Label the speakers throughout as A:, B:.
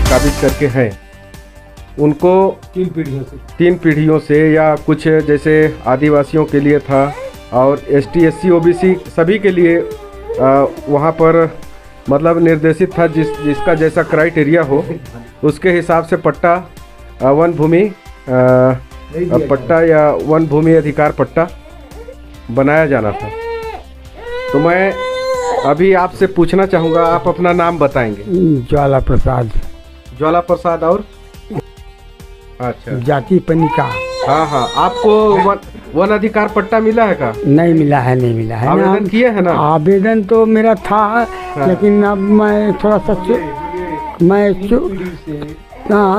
A: काबिज करके हैं उनको 3 पीढ़ियों से या कुछ जैसे आदिवासियों के लिए था और ST SC OBC सभी के लिए वहाँ पर मतलब निर्देशित था जिसका जैसा क्राइटेरिया हो उसके हिसाब से पट्टा वन भूमि पट्टा या वन भूमि अधिकार पट्टा बनाया जाना था। तो मैं अभी आपसे पूछना चाहूँगा, आप अपना नाम बताएंगे?
B: ज्वाला प्रसाद।
A: ज्वाला प्रसाद। और अच्छा,
B: जाति पनिका।
A: हाँ हाँ, आपको वन अधिकार पट्टा मिला है का?
B: नहीं मिला है, नहीं मिला है।
A: आवेदन किए है ना?
B: आवेदन तो मेरा था, हाँ। लेकिन अब मैं थोड़ा सा मैं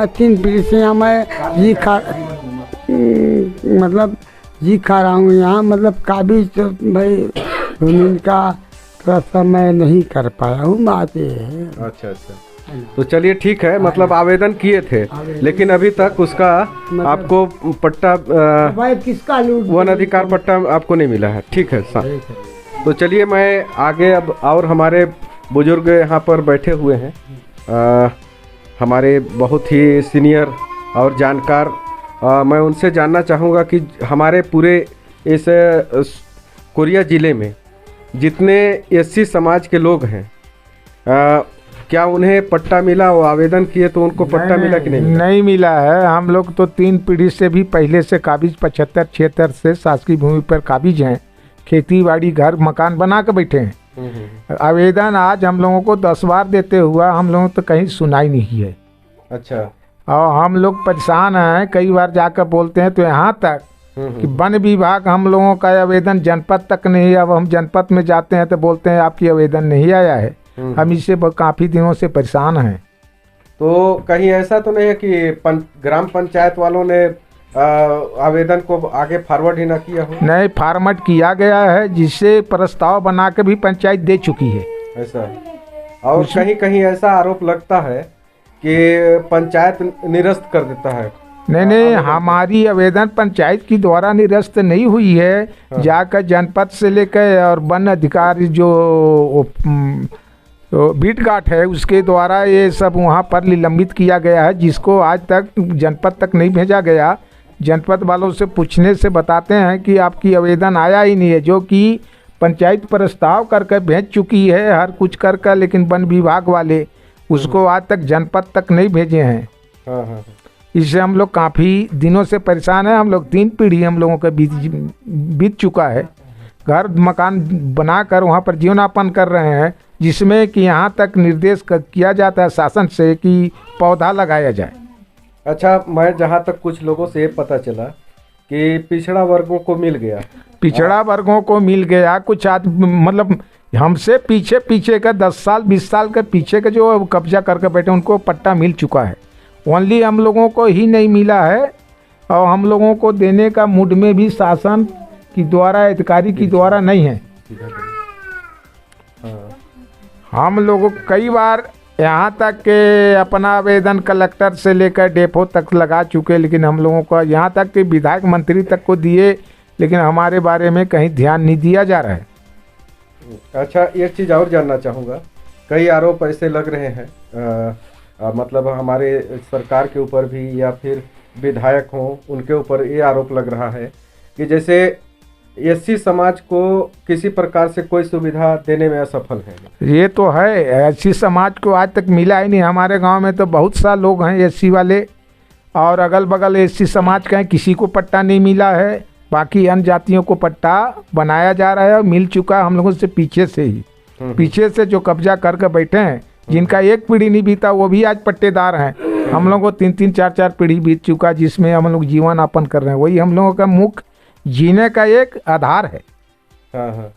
B: 3 पीढ़ी से यहाँ मैं जी खा रहा हूँ यहाँ, मतलब काबिज तो भाई जमीन का थोड़ा सा मैं नहीं कर पाया हूँ, बात ये है।
A: अच्छा अच्छा, तो चलिए ठीक है, मतलब आवेदन किए थे लेकिन अभी तक उसका आपको पट्टा
B: किसका
A: वन अधिकार पट्टा आपको नहीं मिला है। ठीक है सर, तो चलिए मैं आगे अब और हमारे बुजुर्ग यहाँ पर बैठे हुए हैं, हमारे बहुत ही सीनियर और जानकार, मैं उनसे जानना चाहूँगा कि हमारे पूरे इस कोरिया ज़िले में जितने SC समाज के लोग हैं क्या उन्हें पट्टा मिला? वो आवेदन किए तो उनको पट्टा मिला कि नहीं मिला?
C: नहीं मिला है। हम लोग तो 3 पीढ़ी से भी पहले से काबिज 75-76 से शासकीय भूमि पर काबिज हैं, खेती बाड़ी घर मकान बना के बैठे हैं। आवेदन आज हम लोगों को 10 बार देते हुआ हम लोगों तो कहीं सुनाई नहीं है।
A: अच्छा,
C: और हम लोग परेशान हैं, कई बार जाकर बोलते हैं तो यहाँ तक कि वन विभाग हम लोगों का आवेदन जनपद तक नहीं। अब हम जनपद में जाते हैं तो बोलते हैं आपकी आवेदन नहीं आया है। हम इससे काफ़ी दिनों से परेशान हैं।
A: तो कहीं ऐसा तो नहीं है कि ग्राम पंचायत वालों ने आवेदन को आगे फॉरवर्ड ही ना किया हो?
C: नहीं, फॉर्मेट किया गया है, जिससे प्रस्ताव बना के भी पंचायत दे चुकी है।
A: ऐसा, और कहीं कहीं ऐसा आरोप लगता है कि पंचायत निरस्त कर देता है।
C: नहीं, हमारी आवेदन पंचायत की द्वारा निरस्त नहीं हुई है। हाँ। जाकर जनपद से लेकर और वन अधिकारी जो बीट गार्ड है उसके द्वारा ये सब वहाँ पर निलंबित किया गया है, जिसको आज तक जनपद तक नहीं भेजा गया। जनपद वालों से पूछने से बताते हैं कि आपकी आवेदन आया ही नहीं है, जो कि पंचायत प्रस्ताव करके भेज चुकी है हर कुछ कर, लेकिन वन विभाग वाले उसको आज तक जनपद तक नहीं भेजे हैं।
A: हाँ।
C: इससे हम लोग काफ़ी दिनों से परेशान हैं। हम लोग 3 पीढ़ी हम लोगों का बीत चुका है, घर मकान बनाकर वहाँ पर जीवनापन कर रहे हैं, जिसमें कि यहाँ तक निर्देश किया जाता है शासन से कि पौधा लगाया जाए।
A: अच्छा, मैं जहाँ तक कुछ लोगों से पता चला कि पिछड़ा वर्गों को मिल गया।
C: पिछड़ा वर्गों को मिल गया, कुछ मतलब हमसे पीछे का 10 साल 20 साल के पीछे का जो कब्जा करके बैठे उनको पट्टा मिल चुका है। ओनली हम लोगों को ही नहीं मिला है, और हम लोगों को देने का मूड में भी शासन की द्वारा अधिकारी की द्वारा नहीं है। हम लोगों कई बार यहाँ तक के अपना आवेदन कलेक्टर से लेकर डेपो तक लगा चुके, लेकिन हम लोगों को यहाँ तक कि विधायक मंत्री तक को दिए, लेकिन हमारे बारे में कहीं ध्यान नहीं दिया जा रहा है।
A: अच्छा, एक चीज़ और जानना चाहूँगा, कई आरोप ऐसे लग रहे हैं मतलब हमारे सरकार के ऊपर भी या फिर विधायक हों उनके ऊपर ये आरोप लग रहा है कि जैसे SC समाज को किसी प्रकार से कोई सुविधा देने में असफल है।
C: ये तो है, SC समाज को आज तक मिला ही नहीं। हमारे गांव में तो बहुत सा लोग हैं SC वाले, और अगल बगल SC समाज का है, किसी को पट्टा नहीं मिला है। बाकी अन्य जातियों को पट्टा बनाया जा रहा है और मिल चुका है हम लोगों से पीछे से ही। पीछे से जो कब्जा करके बैठे हैं, जिनका 1 पीढ़ी नहीं बीता वो भी आज पट्टेदार हैं। हम लोगों को 3-3 4-4 पीढ़ी बीत चुका, जिसमें हम लोग जीवन यापन कर रहे हैं। वही हम लोगों का मुख्य जीने का एक आधार है।
A: हाँ।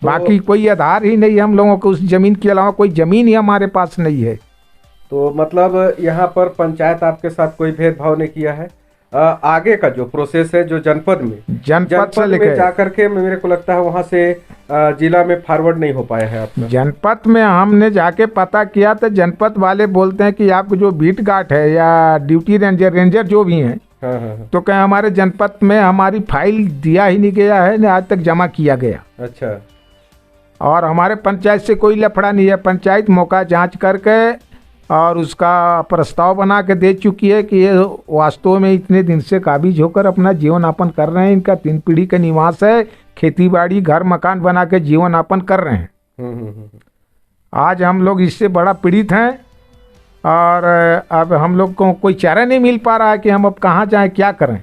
C: बाकी कोई आधार ही नहीं हम लोगों को, उस जमीन के अलावा कोई जमीन ही हमारे पास नहीं है।
A: तो मतलब यहाँ पर पंचायत आपके साथ कोई भेदभाव नहीं किया है? आगे का जो प्रोसेस है जो जनपद में जाकर के मेरे को लगता है वहाँ से जिला में फॉरवर्ड नहीं हो पाया है आपका।
C: जनपद में हमने जाके पता किया तो जनपद वाले बोलते हैं कि आपको जो बीट गार्ड है या ड्यूटी रेंजर जो भी हैं,
A: हाँ।
C: तो क्या हमारे जनपद में हमारी फाइल दिया ही नहीं गया है, न आज तक जमा किया गया।
A: अच्छा,
C: और हमारे पंचायत से कोई लफड़ा नहीं है। पंचायत मौका जांच करके और उसका प्रस्ताव बना के दे चुकी है कि ये वास्तव में इतने दिन से काबिज होकर अपना जीवन यापन कर रहे हैं। इनका 3 पीढ़ी का निवास है, खेती बाड़ी घर मकान बना के जीवन यापन कर रहे हैं। आज हम लोग इससे बड़ा पीड़ित हैं और अब हम लोग को कोई चारा नहीं मिल पा रहा है कि हम अब कहाँ जाएं, क्या करें।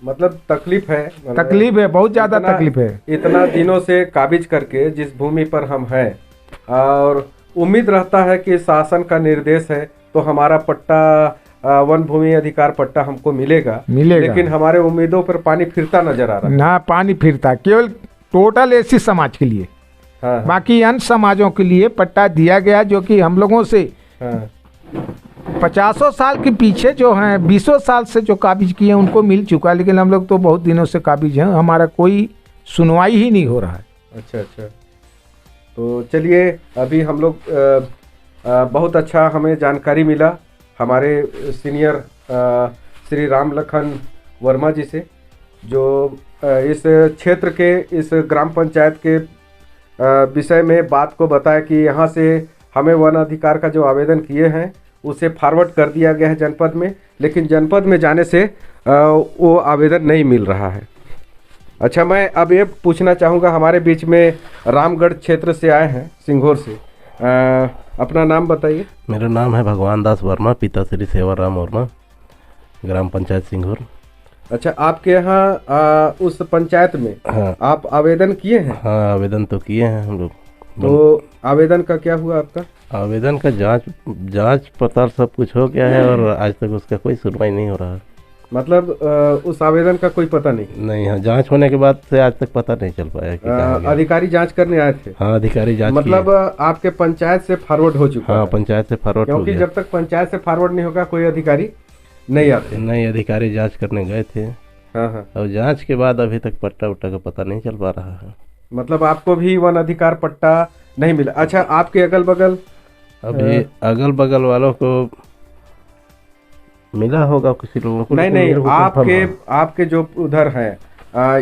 A: मतलब तकलीफ है,
C: तकलीफ है, बहुत ज़्यादा तकलीफ है।
A: इतना दिनों से काबिज करके जिस भूमि पर हम हैं और उम्मीद रहता है कि शासन का निर्देश है तो हमारा पट्टा वन भूमि अधिकार पट्टा हमको मिलेगा, लेकिन हमारे उम्मीदों पर पानी फिरता नजर आ रहा है।
C: ना पानी फिरता, केवल टोटल एसी समाज के लिए।
A: हाँ।
C: बाकी अन्य समाजों के लिए पट्टा दिया गया जो कि हम लोगों से 50 साल के पीछे जो हैं 20 साल से जो काबिज किए उनको मिल चुका, लेकिन हम लोग तो बहुत दिनों से काबिज हैं, हमारा कोई सुनवाई ही नहीं हो रहा है।
A: अच्छा अच्छा, तो चलिए अभी हम लोग बहुत अच्छा हमें जानकारी मिला हमारे सीनियर श्री राम लखन वर्मा जी से, जो इस क्षेत्र के इस ग्राम पंचायत के विषय में बात को बताया कि यहाँ से हमें वन अधिकार का जो आवेदन किए हैं उसे फॉरवर्ड कर दिया गया है जनपद में, लेकिन जनपद में जाने से वो आवेदन नहीं मिल रहा है। अच्छा, मैं अब ये पूछना चाहूँगा, हमारे बीच में रामगढ़ क्षेत्र से आए हैं, सिंघोर से, अपना नाम बताइए।
D: मेरा नाम है भगवान दास वर्मा, पिता श्री सेवाराम वर्मा, ग्राम पंचायत सिंघोर।
A: अच्छा, आपके यहाँ उस पंचायत में
D: हाँ।
A: आप आवेदन किए हैं?
D: हाँ, आवेदन तो किए हैं हम लोग।
A: तो आवेदन का क्या हुआ आपका?
D: आवेदन का जांच पड़ताल सब कुछ हो गया है और आज तक उसका कोई सुनवाई नहीं हो रहा है।
A: मतलब उस आवेदन का कोई पता नहीं?
D: नहीं, हाँ, जांच होने के बाद से आज तक पता नहीं चल पाया कि कहाँ गया।
A: अधिकारी जांच करने आए थे?
D: हाँ, अधिकारी जांच
A: मतलब आपके पंचायत से फॉरवर्ड हो चुका?
D: हाँ, पंचायत से फॉरवर्ड हो गया।
A: क्योंकि जब तक पंचायत से फॉरवर्ड नहीं होगा कोई अधिकारी नहीं आते।
D: नहीं, अधिकारी जांच करने गए थे।
A: हाँ हाँ।
D: और जांच के बाद अभी तक पट्टा उट्टा का पता नहीं चल पा रहा है।
A: मतलब आपको भी वन अधिकार पट्टा नहीं मिला? अच्छा, आपके अगल बगल?
D: अभी अगल बगल वालों को मिला होगा, किसी लोगों को।
A: नहीं, आपके जो उधर है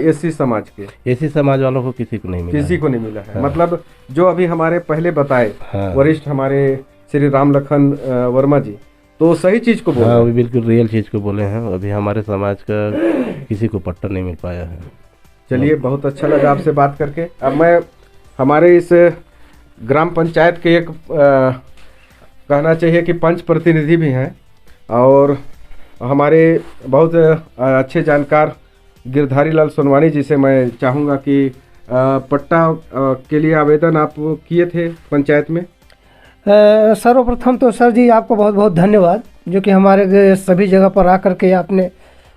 A: एसी समाज के,
D: एसी समाज वालों को किसी को नहीं मिला।
A: किसी को नहीं मिला है। हाँ। मतलब जो अभी हमारे पहले बताए
D: हाँ।
A: वरिष्ठ हमारे श्री राम लखन वर्मा जी, तो सही चीज को बोले।
D: हाँ, अभी बिल्कुल रियल चीज को बोले हैं। अभी हमारे समाज का किसी को पट्टा नहीं मिल पाया है।
A: चलिए, बहुत अच्छा लगा आपसे बात करके। अब मैं हमारे इस ग्राम पंचायत के एक कहना चाहिए कि पंच प्रतिनिधि भी हैं और हमारे बहुत अच्छे जानकार गिरधारी लाल सोनवानी जी से मैं चाहूँगा कि पट्टा के लिए आवेदन आप किए थे पंचायत में?
E: सर्वप्रथम तो सर जी आपको बहुत बहुत धन्यवाद, जो कि हमारे सभी जगह पर आकर के आपने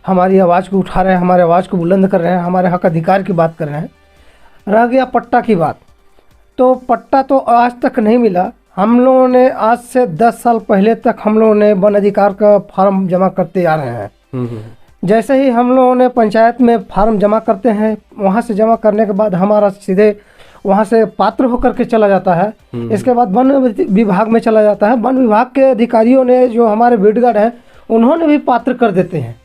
E: हमारी आवाज़ को उठा रहे हैं, हमारे आवाज़ को बुलंद कर रहे हैं, हमारे हक अधिकार की बात कर रहे हैं। रह गया पट्टा की बात, तो पट्टा तो आज तक नहीं मिला। हम लोगों ने आज से 10 साल पहले तक हम लोगों ने वन अधिकार का फार्म जमा करते आ रहे हैं। जैसे ही हम लोगों ने पंचायत में फार्म जमा करते हैं, वहाँ से जमा करने के बाद हमारा सीधे वहाँ से पात्र होकर के चला जाता है। इसके बाद वन विभाग में चला जाता है। वन विभाग के अधिकारियों ने, जो हमारे बीटगार्ड हैं, उन्होंने भी पात्र कर देते हैं।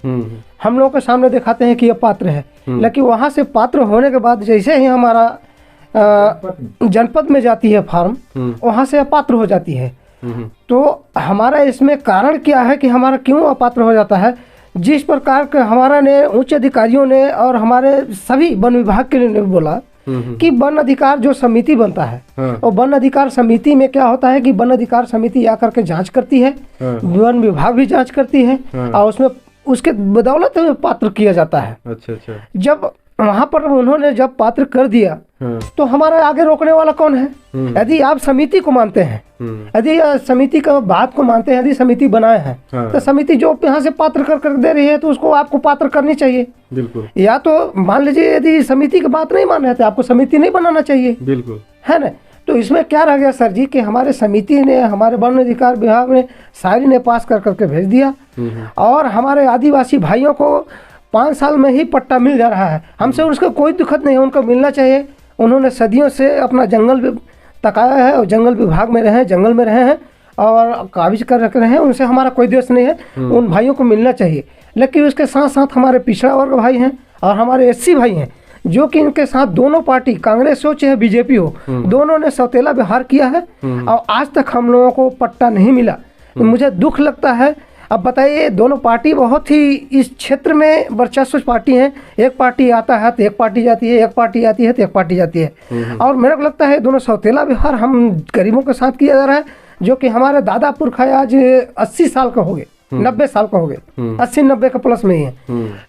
E: हम लोगों के सामने दिखाते हैं कि ये पात्र है, लेकिन वहाँ से पात्र होने के बाद जैसे ही हमारा जनपद में जाती है फार्म, वहाँ से अपात्र हो जाती है। तो हमारा इसमें कारण क्या है कि हमारा क्यों अपात्र हो जाता है? जिस प्रकार के हमारा ने उच्च अधिकारियों ने और हमारे सभी वन विभाग के ने बोला कि वन अधिकार जो समिति बनता है, और वन अधिकार समिति में क्या होता है कि वन अधिकार समिति आकर के जांच करती है, वन विभाग भी जांच करती है, और उसमें उसके बदौलत पात्र किया जाता है।
A: अच्छा अच्छा।
E: जब वहाँ पर उन्होंने जब पात्र कर दिया, तो हमारे आगे रोकने वाला कौन है? यदि आप समिति को मानते हैं, यदि समिति का बात को मानते हैं, यदि समिति बनाए हैं, तो समिति जो यहाँ से पात्र कर दे रही है, तो उसको आपको पात्र करनी चाहिए।
A: बिल्कुल।
E: या तो मान लीजिए यदि समिति की बात नहीं मान रहे थे, आपको समिति नहीं बनाना चाहिए।
A: बिल्कुल,
E: है ना? तो इसमें क्या रह गया सर जी कि हमारे समिति ने, हमारे वन अधिकार विभाग ने शायरी ने पास कर करके भेज दिया, और हमारे आदिवासी भाइयों को 5 साल में ही पट्टा मिल जा रहा है। हमसे उसका कोई दिक्कत नहीं है, उनको मिलना चाहिए। उन्होंने सदियों से अपना जंगल भी तकाया है और जंगल विभाग में रहे, जंगल में रहे हैं और काबिज कर रख रहे हैं। उनसे हमारा कोई द्वेष नहीं है, उन भाइयों को मिलना चाहिए। लेकिन उसके साथ साथ हमारे पिछड़ा वर्ग भाई हैं और हमारे एससी भाई हैं, जो कि इनके साथ दोनों पार्टी, कांग्रेस हो चाहे बीजेपी हो, दोनों ने सौतेला व्यवहार किया है और आज तक हम लोगों को पट्टा नहीं मिला। मुझे दुख लगता है। अब बताइए, दोनों पार्टी बहुत ही इस क्षेत्र में वर्चस्व पार्टी हैं। एक पार्टी आता है तो एक पार्टी जाती है, एक पार्टी आती है तो एक पार्टी जाती है। और मेरे को लगता है दोनों सौतेला व्यवहार हम गरीबों के साथ किया जा रहा है, जो कि हमारे दादा पुरखा आज 80 साल का हो गए, 90 साल का हो गए, 80-90 का प्लस में ही है।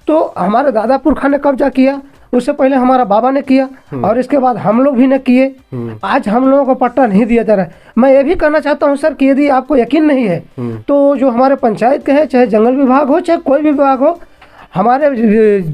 E: तो हमारे दादा पुरखा ने कब्जा किया, उससे पहले हमारा बाबा ने किया और इसके बाद हम लोग भी ने किए। आज हम लोगों को पट्टा नहीं दिया जा रहा है। मैं ये भी कहना चाहता हूँ सर कि यदि आपको यकीन नहीं है तो जो हमारे पंचायत के है, चाहे जंगल विभाग हो चाहे कोई भी विभाग हो, हमारे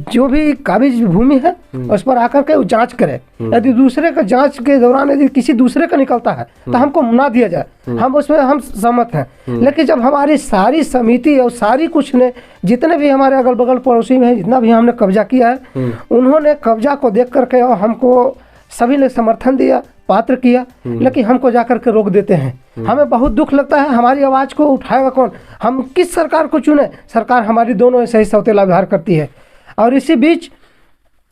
E: जो भी काबिज भूमि है उस पर आकर के जांच करे। यदि दूसरे का जांच के दौरान यदि किसी दूसरे का निकलता है तो हमको ना दिया जाए, हम उसमें हम सहमत हैं। लेकिन जब हमारी सारी समिति और सारी कुछ ने, जितने भी हमारे अगल बगल पड़ोसी में है, जितना भी हमने कब्जा किया है, उन्होंने कब्जा को देख करके और हमको सभी ने समर्थन दिया, पात्र किया, लेकिन हमको जाकर के रोक देते हैं। हमें बहुत दुख लगता है। हमारी आवाज़ को उठाएगा कौन? हम किस सरकार को चुने? सरकार हमारी दोनों ऐसे ही सौतेला व्यवहार करती है। और इसी बीच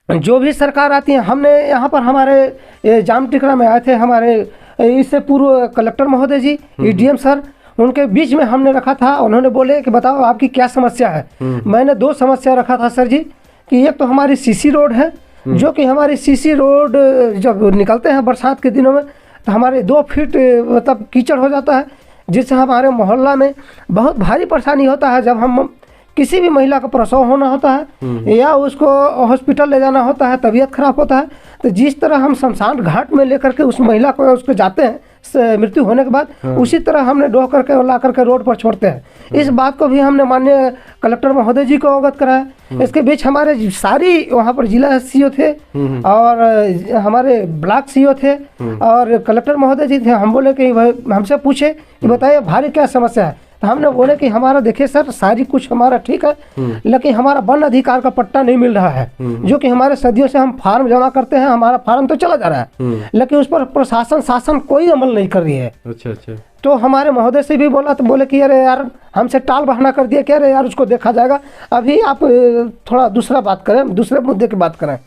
E: जो भी सरकार आती है, हमने यहाँ पर हमारे जाम टिकरा में आए थे हमारे इससे पूर्व कलेक्टर महोदय जी, EDM सर, उनके बीच में हमने रखा था। उन्होंने बोले कि बताओ आपकी क्या समस्या है। मैंने 2 समस्या रखा था सर जी, कि एक तो हमारी CC रोड है, जो कि हमारी CC रोड जब निकलते हैं बरसात के दिनों में तो हमारे 2 फीट मतलब कीचड़ हो जाता है, जिससे हमारे मोहल्ला में बहुत भारी परेशानी होता है। जब हम किसी भी महिला का प्रसव होना होता है या उसको हॉस्पिटल ले जाना होता है, तबीयत खराब होता है, तो जिस तरह हम शमशान घाट में लेकर के उस महिला को उसको जाते हैं मृत्यु होने के बाद, उसी तरह हमने ढो करके और ला करके रोड पर छोड़ते हैं। इस बात को भी हमने माननीय कलेक्टर महोदय जी को अवगत कराया। इसके बीच हमारे सारी वहाँ पर जिला CO थे और हमारे ब्लॉक CO थे और कलेक्टर महोदय जी थे। हम बोले कि हमसे पूछे कि बताइए भारी क्या समस्या है। तो हमने बोले कि हमारा देखिए सर, सारी कुछ हमारा ठीक है, लेकिन हमारा वन अधिकार का पट्टा नहीं मिल रहा है, जो कि हमारे सदियों से हम फार्म जमा करते हैं, हमारा फार्म तो चला जा रहा है, लेकिन उस पर प्रशासन शासन कोई अमल नहीं कर रही है।
A: अच्छा।
E: तो हमारे महोदय से भी बोला तो बोले कि अरे यार, हमसे टाल बहाना कर दिया, कह रहे यार उसको देखा जाएगा, अभी आप थोड़ा दूसरा बात करें, दूसरे मुद्दे की बात करें।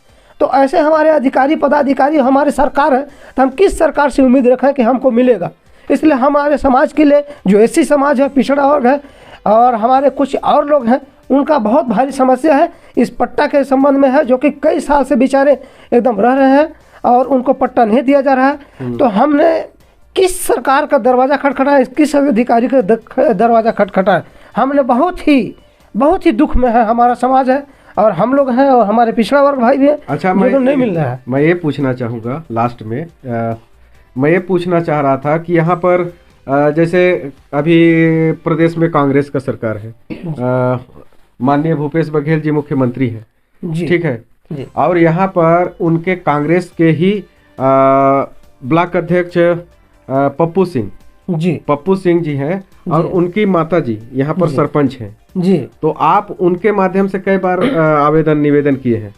E: तो ऐसे हमारे अधिकारी पदाधिकारी, हमारे सरकार है, तो हम किस सरकार से उम्मीद रखें कि हमको मिलेगा। इसलिए हमारे समाज के लिए जो SC समाज है, पिछड़ा वर्ग है और हमारे कुछ और लोग हैं, उनका बहुत भारी समस्या है इस पट्टा के संबंध में है, जो कि कई साल से बेचारे एकदम रह रहे हैं और उनको पट्टा नहीं दिया जा रहा है। तो हमने किस सरकार का दरवाज़ा खटखटाया, किस अधिकारी का दरवाज़ा खटखटाया, हमने बहुत ही दुख में है हमारा समाज है और हम लोग हैं और हमारे पिछड़ा वर्ग भाई भी हैं।
A: अच्छा,
E: नहीं मिल रहा है।
A: मैं ये पूछना चाहूँगा लास्ट में, मैं ये पूछना चाह रहा था कि यहाँ पर जैसे अभी प्रदेश में कांग्रेस का सरकार है, माननीय भूपेश बघेल जी मुख्यमंत्री हैं, ठीक है जी। और यहाँ पर उनके कांग्रेस के ही ब्लॉक अध्यक्ष पप्पू सिंह जी हैं और उनकी माता जी यहाँ पर सरपंच हैं जी। तो आप उनके माध्यम से कई बार आवेदन निवेदन किए हैं?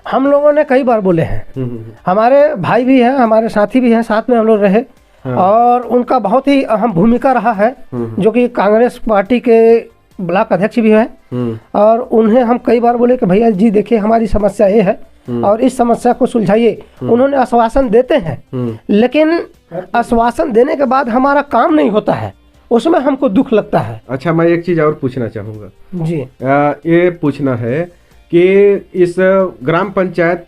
E: हम लोगों ने कई बार बोले हैं। हमारे भाई भी हैं, हमारे साथी भी हैं, साथ में हम लोग रहे और उनका बहुत ही अहम भूमिका रहा है, जो कि कांग्रेस पार्टी के ब्लॉक अध्यक्ष भी हैं। और उन्हें हम कई बार बोले कि भैया जी देखिए हमारी समस्या ये है और इस समस्या को सुलझाइए। उन्होंने आश्वासन देते हैं, लेकिन आश्वासन देने के बाद हमारा काम नहीं होता है, उसमें हमको दुख लगता है।
A: अच्छा, मैं एक चीज और पूछना चाहूँगा
E: जी।
A: ये पूछना है कि इस ग्राम पंचायत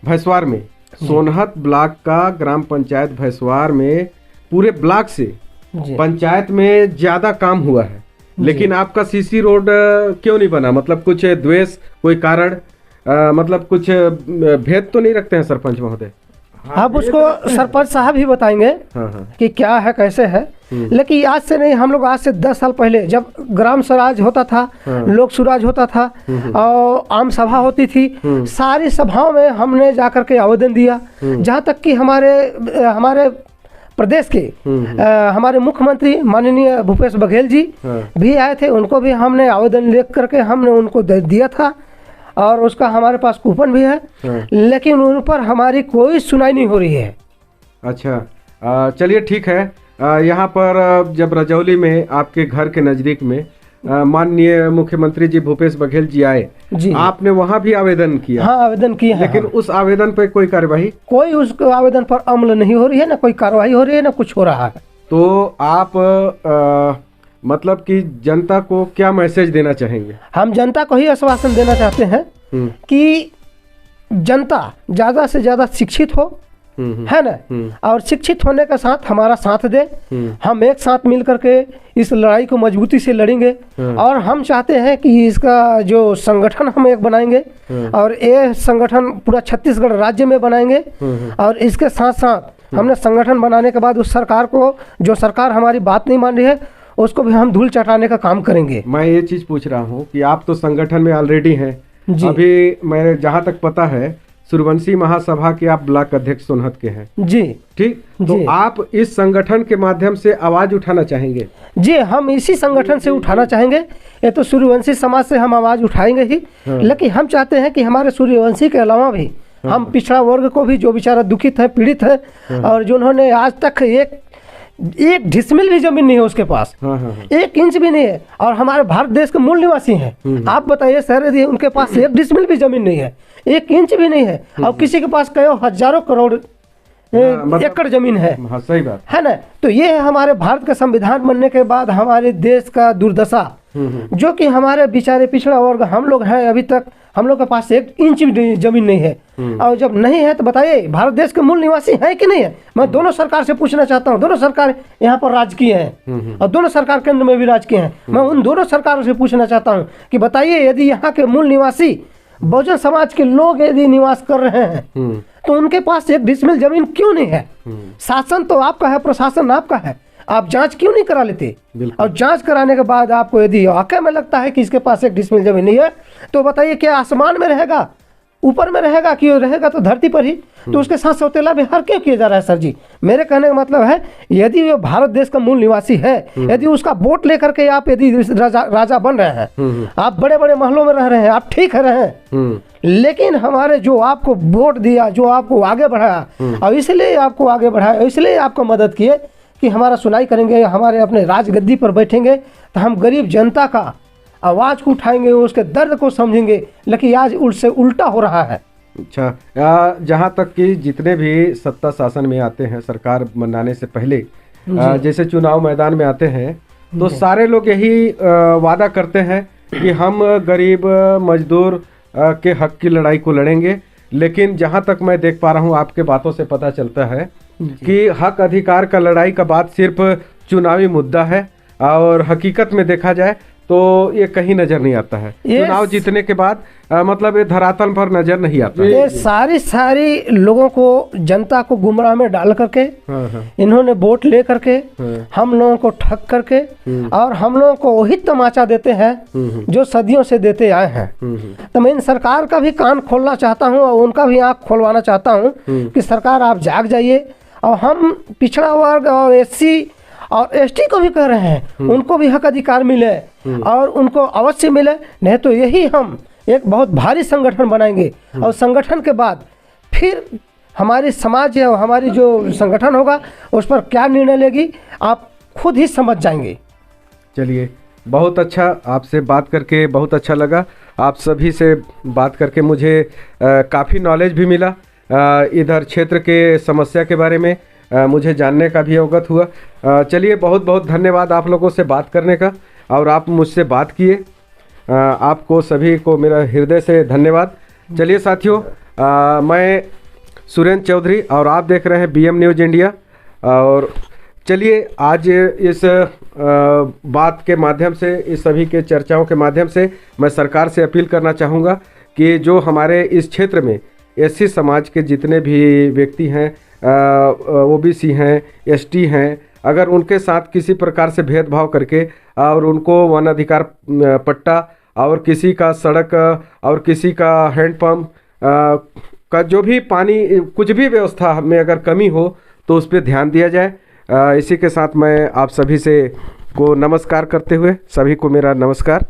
A: भैंसवार में, सोनहत ब्लॉक का ग्राम पंचायत भैंसवार में पूरे ब्लॉक से पंचायत में ज्यादा काम हुआ है, लेकिन आपका CC रोड क्यों नहीं बना? मतलब कुछ द्वेष, कोई कारण, मतलब कुछ भेद तो नहीं रखते हैं सरपंच महोदय?
E: अब उसको सरपंच साहब ही बताएंगे कि क्या है कैसे है। लेकिन आज से नहीं, हम लोग आज से 10 साल पहले जब ग्राम स्वराज होता था, लोक स्वराज होता था और आम सभा होती थी, सारी सभाओं में हमने जाकर के आवेदन दिया। जहाँ तक कि हमारे प्रदेश के हमारे मुख्यमंत्री माननीय भूपेश बघेल जी भी आए थे, उनको भी हमने आवेदन लिख करके हमने उनको दिया था और उसका हमारे पास कूपन भी है, लेकिन उन पर हमारी कोई सुनाई नहीं हो रही है।
A: अच्छा, चलिए ठीक है। यहाँ पर जब रजौली में आपके घर के नज़दीक में माननीय मुख्यमंत्री जी भूपेश बघेल जी आए,
E: जी
A: आपने वहाँ भी आवेदन किया।
E: हाँ, आवेदन किया है।
A: लेकिन उस आवेदन पर कोई कार्यवाही,
E: कोई उस आवेदन पर अमल नहीं हो रही है, ना कोई कार्रवाई हो रही है, ना कुछ हो रहा है।
A: तो आप मतलब कि जनता को क्या मैसेज देना चाहेंगे?
E: हम जनता को ही आश्वासन देना चाहते हैं कि जनता ज़्यादा से ज़्यादा शिक्षित हो, है ना, और शिक्षित होने के साथ हमारा साथ दे। हम एक साथ मिल करके इस लड़ाई को मजबूती से लड़ेंगे। और हम चाहते हैं कि इसका जो संगठन हम एक बनाएंगे और ये संगठन पूरा छत्तीसगढ़ राज्य में बनाएंगे। और इसके साथ साथ हमने संगठन बनाने के बाद उस सरकार को, जो सरकार हमारी बात नहीं मान रही है, उसको भी हम धूल चटाने का काम करेंगे।
A: मैं ये चीज पूछ रहा हूँ कि आप तो संगठन में ऑलरेडी हैं।
E: जी।
A: अभी मैं जहाँ तक पता है सूर्यवंशी महासभा के आप ब्लॉक अध्यक्ष सोनहत के हैं।
E: जी
A: ठीक, तो
E: जी।
A: आप इस संगठन के माध्यम से आवाज उठाना चाहेंगे?
E: जी, हम इसी संगठन से उठाना चाहेंगे। ये तो सूर्यवंशी समाज से हम आवाज उठाएंगे ही, लेकिन हम चाहते हैं कि हमारे सूर्यवंशी के अलावा भी हम पिछड़ा वर्ग को भी, जो बेचारा दुखित है, पीड़ित है, और जिन्होंने आज तक एक डिसमिल भी जमीन नहीं है उसके पास, 1 इंच भी नहीं है, और हमारे भारत देश के मूल निवासी हैं। आप बताइए सर, यदि उनके पास 1 डिसमिल भी जमीन नहीं है, 1 इंच भी नहीं है, और किसी के पास कई हजारों करोड़ एकड़ जमीन है।
A: हाँ, सही बात
E: है ना। तो ये है हमारे भारत का संविधान बनने के बाद हमारे देश का दुर्दशा, जो कि हमारे बेचारे पिछड़ा वर्ग हम लोग हैं, अभी तक हम लोग के पास 1 इंच भी जमीन नहीं है। और जब नहीं है तो बताइए भारत देश के मूल निवासी है कि नहीं है? मैं दोनों सरकार से पूछना चाहता हूँ। दोनों सरकार यहाँ पर राजकीय हैं और दोनों सरकार केंद्र में भी राजकीय हैं। मैं उन दोनों सरकारों से पूछना चाहता हूँ कि बताइए, यदि यहाँ के मूल निवासी बहुजन समाज के लोग यदि निवास कर रहे हैं तो उनके पास 1 डिसमिल जमीन क्यों नहीं है? शासन तो आपका है, प्रशासन आपका है, आप जांच क्यों नहीं करा लेते? और जांच कराने के बाद आपको यदि वाकई में लगता है कि इसके पास 1 डिसमिल जमीन नहीं है, तो बताइए क्या आसमान में रहेगा, ऊपर में रहेगा, कि रहेगा तो धरती पर ही? तो उसके साथ सौतेला व्यवहार क्यों किया जा रहा है? सर जी, मेरे कहने का मतलब है, यदि वो भारत देश का मूल निवासी है, यदि उसका वोट लेकर के आप यदि राजा बन रहे हैं, आप बड़े बड़े महलों में रह रहे हैं, आप ठीक है रहे, लेकिन हमारे जो आपको वोट दिया, जो आपको आगे बढ़ाया, और इसलिए आपको आगे बढ़ाया, इसलिए आपको मदद किए कि हमारा सुनाई करेंगे, हमारे अपने राजगद्दी पर बैठेंगे, तो हम गरीब जनता का आवाज़ को उठाएंगे, उसके दर्द को समझेंगे। लेकिन आज उससे उल्टा हो रहा है।
A: अच्छा, जहाँ तक कि जितने भी सत्ता शासन में आते हैं सरकार बनाने से पहले, जैसे चुनाव मैदान में आते हैं, तो सारे लोग यही वादा करते हैं कि हम गरीब मजदूर के हक की लड़ाई को लड़ेंगे। लेकिन जहाँ तक मैं देख पा रहा हूँ, आपके बातों से पता चलता है कि हक अधिकार का लड़ाई का बात सिर्फ चुनावी मुद्दा है, और हकीकत में देखा जाए तो ये कहीं नजर नहीं आता है। चुनाव जीतने के बाद मतलब ये धरातल पर नजर नहीं आता।
E: ये सारी लोगों को, जनता को गुमराह में डाल करके इन्होंने वोट ले करके हम लोगों को ठग करके, और हम लोगों को वही तमाचा देते हैं जो सदियों से देते आए हैं। तो मैं इन सरकार का भी कान खोलना चाहता हूँ और उनका भी आँख खोलवाना चाहता हूँ कि सरकार आप जाग जाइए। और हम पिछड़ा वर्ग और SC और ST को भी कह रहे हैं, उनको भी हक अधिकार मिले और उनको अवश्य मिले, नहीं तो यही हम एक बहुत भारी संगठन बनाएंगे। और संगठन के बाद फिर हमारी समाज या हमारी जो संगठन होगा उस पर क्या निर्णय लेगी आप खुद ही समझ जाएंगे।
A: चलिए, बहुत अच्छा, आपसे बात करके बहुत अच्छा लगा। आप सभी से बात करके मुझे काफ़ी नॉलेज भी मिला, इधर क्षेत्र के समस्या के बारे में मुझे जानने का भी अवगत हुआ। चलिए, बहुत बहुत धन्यवाद आप लोगों से बात करने का, और आप मुझसे बात किए। आपको सभी को मेरा हृदय से धन्यवाद। चलिए साथियों, मैं सुरेंद्र चौधरी और आप देख रहे हैं BM न्यूज़ इंडिया। और चलिए, आज इस बात के माध्यम से, इस सभी के चर्चाओं के माध्यम से मैं सरकार से अपील करना चाहूँगा कि जो हमारे इस क्षेत्र में SC समाज के जितने भी व्यक्ति हैं, OBC हैं, ST हैं, अगर उनके साथ किसी प्रकार से भेदभाव करके और उनको वन अधिकार पट्टा और किसी का सड़क और किसी का हैंडपम्प का जो भी पानी, कुछ भी व्यवस्था में अगर कमी हो तो उस पर ध्यान दिया जाए। इसी के साथ मैं आप सभी से को नमस्कार करते हुए, सभी को मेरा नमस्कार।